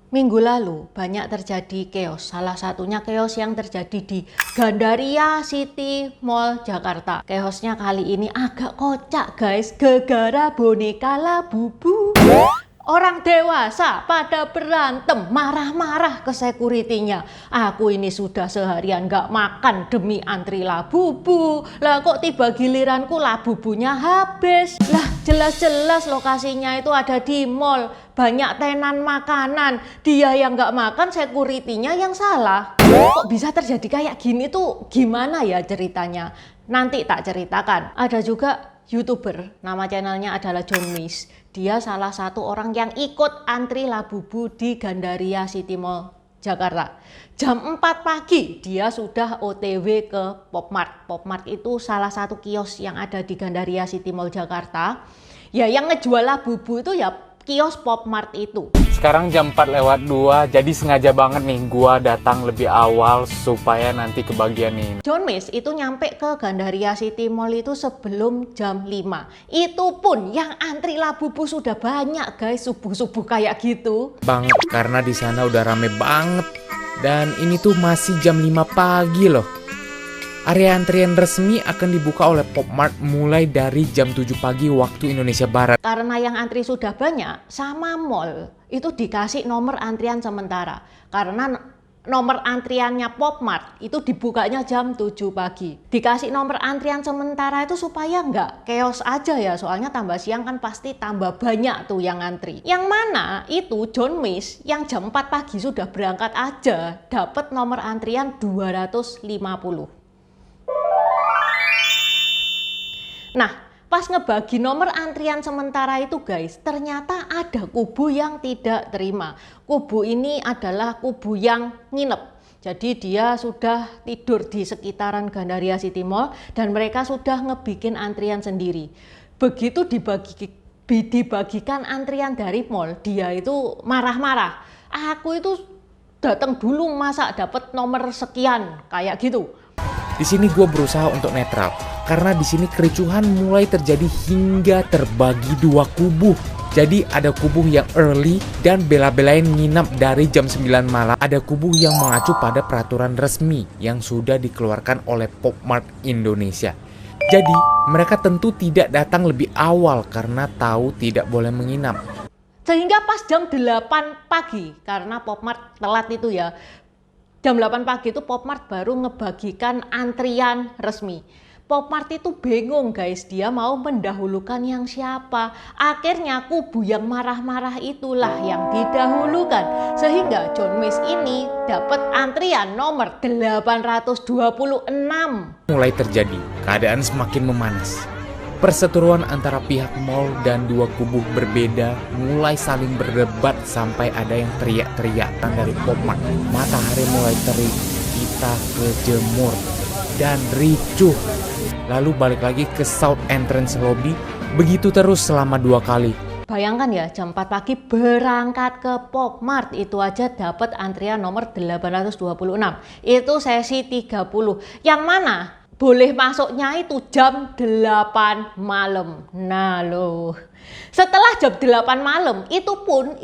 Minggu lalu banyak terjadi chaos, salah satunya chaos yang terjadi di Gandaria City Mall Jakarta. Chaosnya kali ini agak kocak guys, gara-gara boneka Labubu. Orang dewasa pada berantem, marah-marah ke security-nya. Aku ini sudah seharian gak makan demi antri Labubu. Lah kok tiba giliranku Labubunya habis. Lah jelas-jelas lokasinya itu ada di mall. Banyak tenan makanan. Dia yang gak makan, security-nya yang salah. Kok bisa terjadi kayak gini tuh gimana ya ceritanya? Nanti tak ceritakan. Ada juga YouTuber, nama channelnya adalah John Miss. Dia salah satu orang yang ikut antri Labubu di Gandaria City Mall Jakarta. Jam 4 pagi dia sudah OTW ke Popmart. Popmart itu salah satu kios yang ada di Gandaria City Mall Jakarta. Ya yang ngejual Labubu itu ya kios Popmart itu. Sekarang jam 4:02, jadi sengaja banget nih gua datang lebih awal supaya nanti kebagian nih. John Miss itu nyampe ke Gandaria City Mall itu sebelum jam 5. Itu pun yang antri Labubu sudah banyak guys, subuh-subuh kayak gitu. Banget, karena di sana udah rame banget. Dan ini tuh masih jam 5 pagi loh. Area antrian resmi akan dibuka oleh Popmart mulai dari jam 7 pagi waktu Indonesia Barat. Karena yang antri sudah banyak, sama mall itu dikasih nomor antrian sementara. Karena nomor antriannya Popmart itu dibukanya jam 7 pagi. Dikasih nomor antrian sementara itu supaya nggak chaos aja ya, soalnya tambah siang kan pasti tambah banyak tuh yang antri. Yang mana itu John Miss yang jam 4 pagi sudah berangkat aja dapat nomor antrian 250. Nah, pas ngebagi nomor antrian sementara itu guys, ternyata ada kubu yang tidak terima. Kubu ini adalah kubu yang nginep. Jadi dia sudah tidur di sekitaran Gandaria City Mall dan mereka sudah ngebikin antrian sendiri. Begitu dibagikan antrian dari mall, dia itu marah-marah. Aku itu datang dulu masa dapat nomor sekian, kayak gitu. Di sini gue berusaha untuk netral, karena di sini kericuhan mulai terjadi hingga terbagi dua kubu. Jadi ada kubu yang early dan bela-belain nginap dari jam 9 malam. Ada kubu yang mengacu pada peraturan resmi yang sudah dikeluarkan oleh Popmart Indonesia. Jadi mereka tentu tidak datang lebih awal karena tahu tidak boleh menginap. Sehingga pas jam 8 pagi, karena Popmart telat itu ya, jam 8 pagi itu Popmart baru ngebagikan antrian resmi. Popmart itu bingung guys, dia mau mendahulukan yang siapa. Akhirnya kubu yang marah-marah itulah yang didahulukan. Sehingga John Miss ini dapat antrian nomor 826. Mulai terjadi, keadaan semakin memanas. Perseteruan antara pihak mall dan dua kubu berbeda mulai saling berdebat sampai ada yang teriak-teriakan dari Popmart. Matahari mulai terik, kita kejemur dan ricuh. Lalu balik lagi ke South Entrance Lobby, begitu terus selama 2 kali. Bayangkan ya, jam 4 pagi berangkat ke Popmart itu aja dapat antrian nomor 826. Itu sesi 30. Yang mana boleh masuknya itu jam 8 malam. Nah loh, setelah jam 8 malam itu pun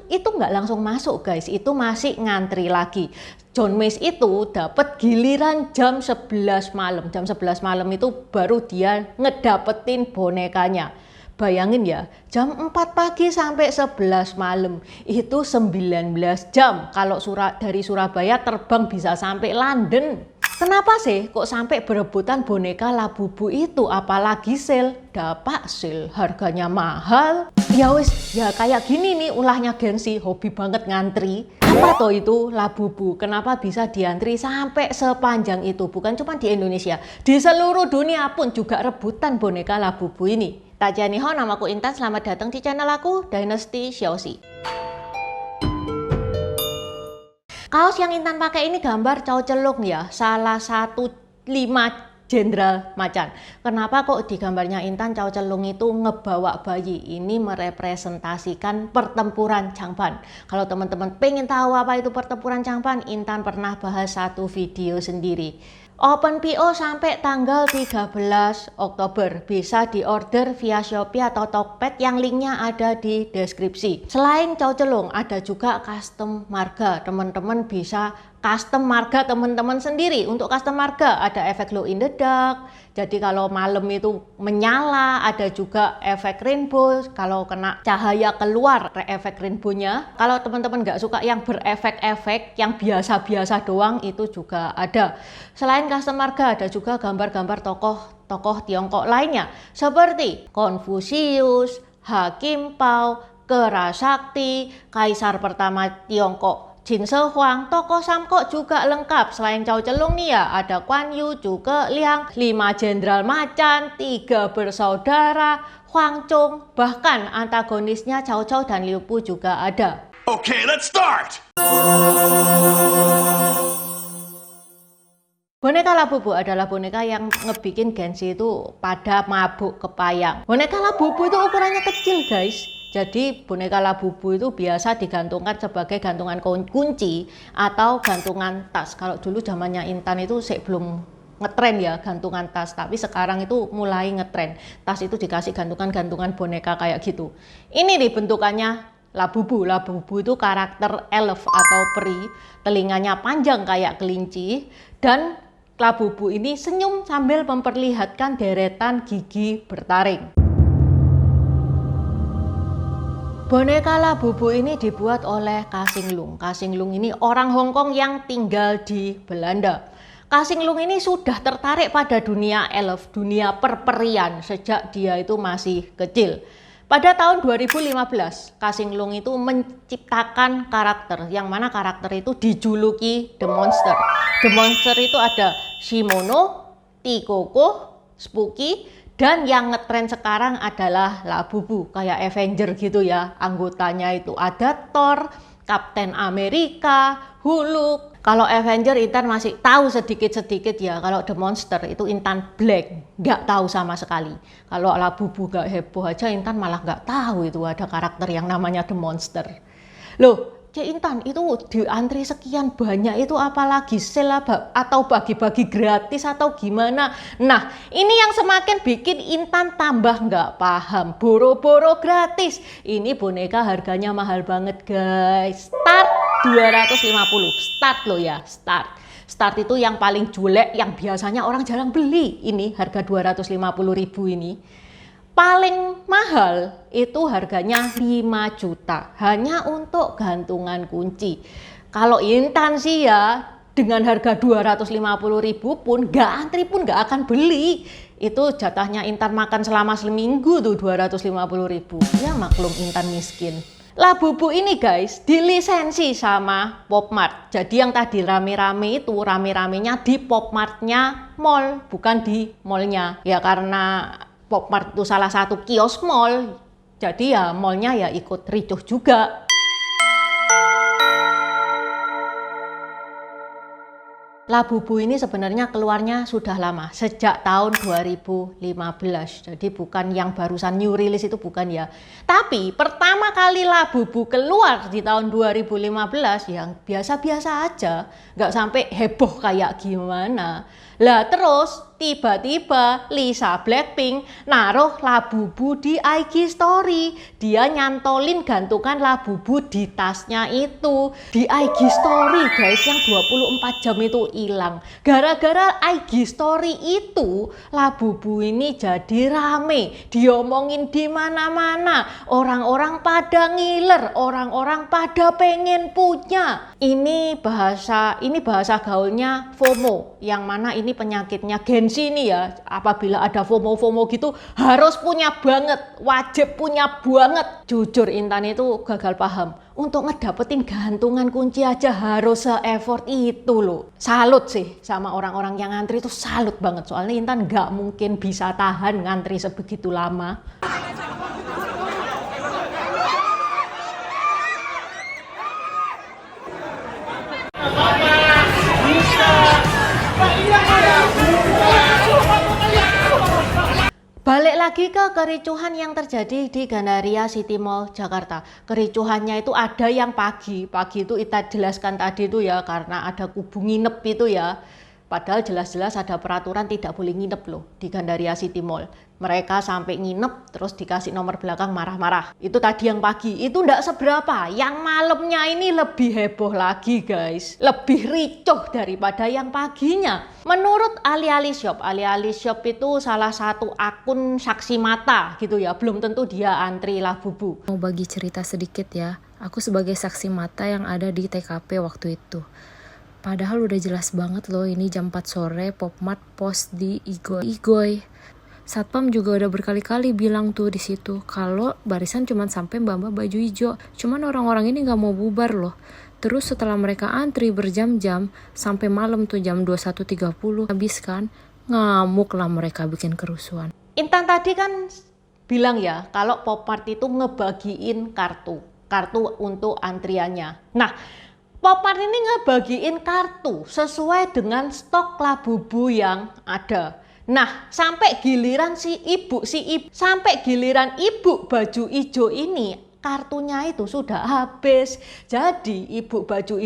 itu nggak langsung masuk guys, itu masih ngantri lagi. John Miss itu dapat giliran jam 11 malam. Jam 11 malam itu baru dia ngedapetin bonekanya. Bayangin ya, jam 4 pagi sampai 11 malam itu 19 jam. Kalau dari Surabaya terbang bisa sampai London. Kenapa sih kok sampai berebutan boneka Labubu itu? Apalagi sale, dapat sale harganya mahal. Ya wis, ya kayak gini nih ulahnya gengsi, hobi banget ngantri. Apa toh itu Labubu? Kenapa bisa diantri sampai sepanjang itu? Bukan cuma di Indonesia, di seluruh dunia pun juga rebutan boneka Labubu ini. Tak janiho, namaku Intan, selamat datang di channel aku, Dynasty Xiaoxi. Kaos yang Intan pakai ini gambar Chow Celung ya, salah satu 5 jenderal macan. Kenapa kok di gambarnya Intan Chow Celung itu ngebawa bayi? Ini merepresentasikan pertempuran Changban. Kalau teman-teman pengen tahu apa itu pertempuran Changban, Intan pernah bahas satu video sendiri. Open PO sampai tanggal 13 Oktober. Bisa diorder via Shopee atau Tokped yang linknya ada di deskripsi. Selain Chow Celung, ada juga custom marga. Teman-teman bisa custom marga teman-teman sendiri. Untuk custom marga ada efek glow in the dark. Jadi kalau malam itu menyala, ada juga efek rainbow. Kalau kena cahaya keluar, efek rainbow-nya. Kalau teman-teman nggak suka yang berefek-efek, yang biasa-biasa doang, itu juga ada. Selain custom marga, ada juga gambar-gambar tokoh Tiongkok lainnya. Seperti Konfusius, Hakim Pao, Kera Sakti, Kaisar pertama Tiongkok Qin Shi Huang, tokoh Samko juga lengkap. Selain Chow Celung nih ya, ada Guan Yu, Zhuge Liang, 5 Jenderal Macan, 3 bersaudara, Huang Zhong, bahkan antagonisnya Cao Cao dan Liu Bu juga ada. Okay, let's start! Boneka Labubu adalah boneka yang ngebikin Genshi itu pada mabuk kepayang. Boneka Labubu itu ukurannya kecil guys. Jadi boneka Labubu itu biasa digantungkan sebagai gantungan kunci atau gantungan tas. Kalau dulu zamannya Intan itu belum ngetren ya gantungan tas, tapi sekarang itu mulai ngetren. Tas itu dikasih gantungan-gantungan boneka kayak gitu. Ini nih bentukannya Labubu. Labubu itu karakter elf atau peri, telinganya panjang kayak kelinci, dan Labubu ini senyum sambil memperlihatkan deretan gigi bertaring. Boneka Labubu ini dibuat oleh Kasing Lung. Kasing Lung ini orang Hong Kong yang tinggal di Belanda. Kasing Lung ini sudah tertarik pada dunia elf, dunia perperian sejak dia itu masih kecil. Pada tahun 2015, Kasing Lung itu menciptakan karakter, yang mana karakter itu dijuluki The Monster. The Monster itu ada Shimono, Tikoko, Spooky, dan yang ngetren sekarang adalah Labubu, kayak Avenger gitu ya. Anggotanya itu ada Thor, Captain America, Hulk. Kalau Avenger Intan masih tahu sedikit-sedikit ya. Kalau The Monster itu Intan black, nggak tahu sama sekali. Kalau Labubu gak heboh aja, Intan malah nggak tahu itu ada karakter yang namanya The Monster. Loh, Cik Intan, itu diantri sekian banyak itu apalagi sale atau bagi-bagi gratis atau gimana? Nah, ini yang semakin bikin Intan tambah nggak paham. Boro-boro gratis. Ini boneka harganya mahal banget guys. Start 250. Start loh ya, start. Start itu yang paling jelek, yang biasanya orang jarang beli. Ini harga 250.000 ini. Paling mahal itu harganya 5 juta hanya untuk gantungan kunci. Kalau Intan sih ya dengan harga 250.000 pun gak antri pun gak akan beli. Itu jatahnya Intan makan selama seminggu tuh 250.000. Ya maklum Intan miskin. Labubu ini guys dilisensi sama Popmart. Jadi yang tadi rame-rame itu rame-ramenya di Popmartnya mall, bukan di mallnya. Ya karena Popmart itu salah satu kios mall, jadi ya mallnya ya ikut ricuh juga. Labubu ini sebenarnya keluarnya sudah lama, sejak tahun 2015. Jadi bukan yang barusan new release itu bukan ya. Tapi pertama kali Labubu keluar di tahun 2015 yang biasa-biasa aja, nggak sampai heboh kayak gimana. Lah terus tiba-tiba Lisa Blackpink naruh Labubu di IG story. Dia nyantolin gantungan Labubu di tasnya itu. Di IG story guys yang 24 jam itu hilang. Gara-gara IG story itu Labubu ini jadi rame. Diomongin di mana-mana. Orang-orang pada ngiler, orang-orang pada pengen punya. Ini bahasa gaulnya FOMO, yang mana ini penyakitnya Genshi ini ya. Apabila ada FOMO gitu harus punya banget, wajib punya banget. Jujur Intan itu gagal paham. Untuk ngedapetin gantungan kunci aja harus se-effort itu loh. Salut sih sama orang-orang yang ngantri itu, salut banget. Soalnya Intan nggak mungkin bisa tahan ngantri sebegitu lama. Balik lagi ke kericuhan yang terjadi di Gandaria City Mall Jakarta. Kericuhannya itu ada yang pagi itu kita jelaskan tadi itu ya, karena ada kubu nginep itu ya. Padahal jelas-jelas ada peraturan tidak boleh nginep loh di Gandaria City Mall. Mereka sampai nginep terus dikasih nomor belakang marah-marah. Itu tadi yang pagi, itu ndak seberapa. Yang malamnya ini lebih heboh lagi guys. Lebih ricuh daripada yang paginya. Menurut Ali Shop itu salah satu akun saksi mata gitu ya. Belum tentu dia antri Labubu. Mau bagi cerita sedikit ya. Aku sebagai saksi mata yang ada di TKP waktu itu. Padahal udah jelas banget loh ini jam 4 sore Popmart post di Igoy. Satpam juga udah berkali-kali bilang tuh di situ kalau barisan cuman sampai mbak-mbak baju hijau. Cuman orang-orang ini nggak mau bubar loh. Terus setelah mereka antri berjam-jam sampai malam tuh jam 21.30 habis kan ngamuk lah mereka bikin kerusuhan. Intan tadi kan bilang ya kalau Popmart itu ngebagiin kartu untuk antriannya. Nah, Popmart ini ngebagiin kartu sesuai dengan stok Labubu yang ada. Nah, sampai giliran sampai giliran ibu baju hijau ini kartunya itu sudah habis. Jadi ibu baju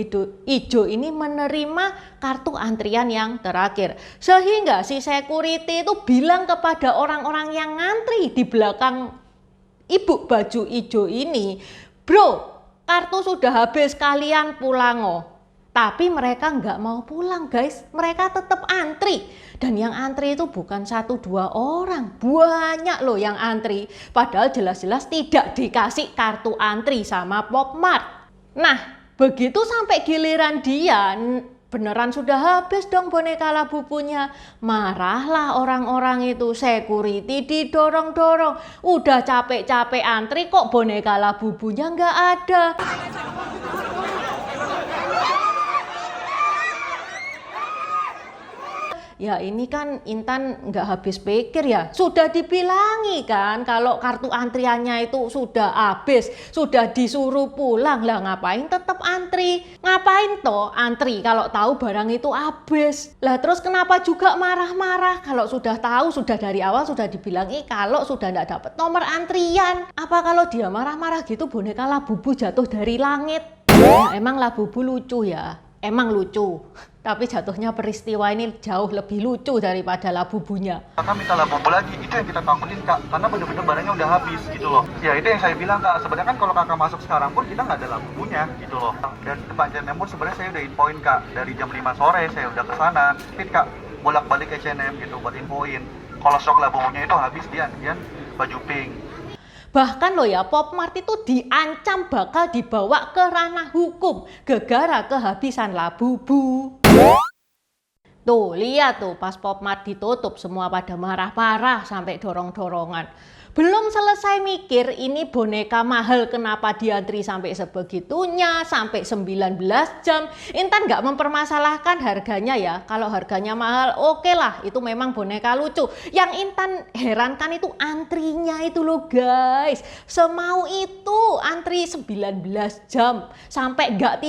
hijau ini menerima kartu antrian yang terakhir. Sehingga si security itu bilang kepada orang-orang yang ngantri di belakang ibu baju hijau ini, "Bro, kartu sudah habis, kalian pulang oh." Tapi mereka nggak mau pulang guys, mereka tetap antri. Dan yang antri itu bukan 1-2 orang, banyak loh yang antri. Padahal jelas-jelas tidak dikasih kartu antri sama Popmart. Nah, begitu sampai giliran dia, beneran sudah habis dong boneka Labubunya. Marahlah orang-orang itu, security didorong-dorong. Udah capek-capek antri kok boneka Labubunya nggak ada. Ya ini kan Intan nggak habis pikir ya. Sudah dibilangi kan kalau kartu antriannya itu sudah habis, sudah disuruh pulang. Lah ngapain tetap antri? Ngapain toh antri kalau tahu barang itu habis? Lah terus kenapa juga marah-marah kalau sudah tahu, sudah dari awal sudah dibilangi kalau sudah nggak dapat nomor antrian? Apa kalau dia marah-marah gitu boneka Labubu jatuh dari langit? Ya, emang Labubu lucu ya. Emang lucu, tapi jatuhnya peristiwa ini jauh lebih lucu daripada Labubunya. Kakak minta Labubu lagi, itu yang kita takutin kak, karena bener-bener barangnya udah habis gitu loh. Ya itu yang saya bilang kak, sebenarnya kan kalau kakak masuk sekarang pun kita nggak ada Labubunya gitu loh. Dan depan H&M pun sebenarnya saya udah infoin kak, dari jam 5 sore saya udah kesana. Fit kak, bolak-balik ke H&M gitu buat infoin. Kalau stok Labubunya itu habis dia antrian baju pink. Bahkan loh ya, Popmart itu diancam bakal dibawa ke ranah hukum gara-gara kehabisan Labubu. Tuh, lihat tuh pas Popmart ditutup semua pada marah-marah sampai dorong-dorongan. Belum selesai mikir ini boneka mahal kenapa diantri sampai sebegitunya, sampai 19 jam. Intan nggak mempermasalahkan harganya ya. Kalau harganya mahal oke lah, itu memang boneka lucu. Yang Intan herankan itu antrinya itu loh guys. Semau itu antri 19 jam sampai nggak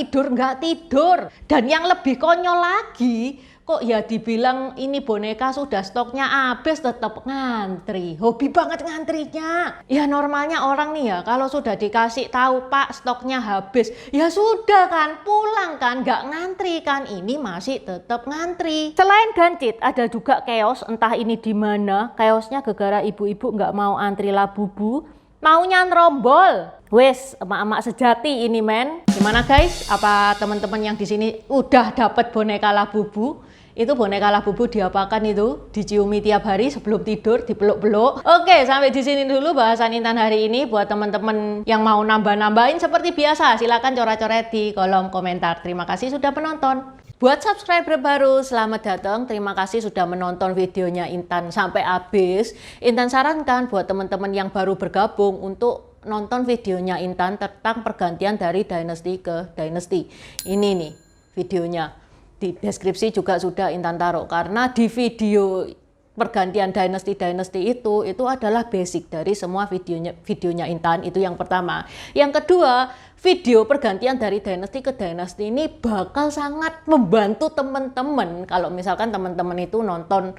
tidur. Dan yang lebih konyol lagi, kok ya dibilang ini boneka sudah stoknya habis tetap ngantri. Hobi banget ngantrinya. Ya normalnya orang nih ya kalau sudah dikasih tahu Pak stoknya habis, ya sudah kan pulang kan, nggak ngantri kan. Ini masih tetap ngantri. Selain gancit ada juga chaos, entah ini di mana. Chaosnya gara-gara ibu-ibu nggak mau antri Labubu, maunya ngerombol. Wes, emak-emak sejati ini men. Gimana guys? Apa teman-teman yang di sini udah dapat boneka Labubu? Itu boneka Labubu diapakan itu? Diciumi tiap hari sebelum tidur, dipeluk-peluk. Oke, sampai di sini dulu bahasan Intan hari ini. Buat teman-teman yang mau nambah-nambahin seperti biasa, silakan coret-coret di kolom komentar. Terima kasih sudah menonton. Buat subscriber baru, selamat datang. Terima kasih sudah menonton videonya Intan sampai habis. Intan sarankan buat teman-teman yang baru bergabung untuk nonton videonya Intan tentang pergantian dari Dynasty ke Dynasty. Ini nih videonya. Di deskripsi juga sudah Intan taruh, karena di video pergantian Dynasty itu adalah basic dari semua videonya Intan. Itu yang pertama. Yang kedua, video pergantian dari Dynasty ke Dynasty ini bakal sangat membantu teman-teman kalau misalkan teman-teman itu nonton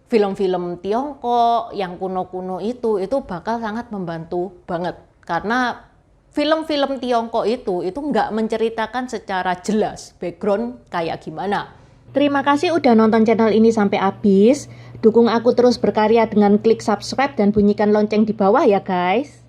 film-film Tiongkok yang kuno-kuno itu bakal sangat membantu banget, karena film-film Tiongkok itu nggak menceritakan secara jelas background kayak gimana. Terima kasih udah nonton channel ini sampai habis. Dukung aku terus berkarya dengan klik subscribe dan bunyikan lonceng di bawah ya guys.